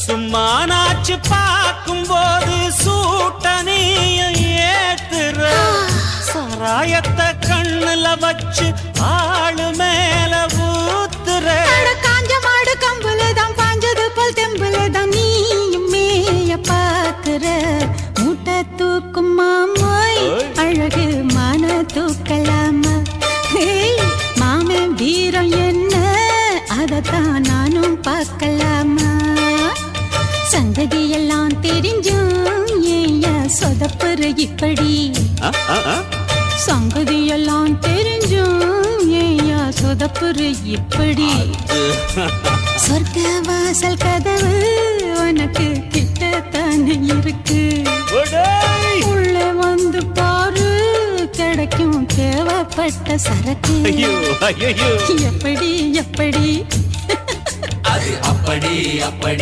சும்மா நாச்சு பார்க்கும் போது சூட்டனைய ஏத்துற சாராயத்தை கண்ணுல வச்சு ஆளு மேல ஊத்துற காஞ்ச மாடு கம்புலதான் பாஞ்சது போல் தெம்புலதான் நீயும் மேய பாக்குற மூட்டை தூக்கும் மாமாய் அழகு மான தூக்கலாமா மாமன் வீரம் என்ன அதத்தான் நானும் பார்க்கலாமா சங்கதியெல்லாம் தெரிஞ்சும் ஏயா சொதப்புற இப்படி சங்கதியெல்லாம் தெரிஞ்சும் ஏயா சொதப்புற இப்படி சொர்க்க வாசல் கதவு உனக்கு கிட்டத்தானே இருக்கு உள்ள வந்து பாரு கிடைக்கும் தேவைப்பட்ட சரக்கு எப்படி எப்படி அது அப்படி அப்படி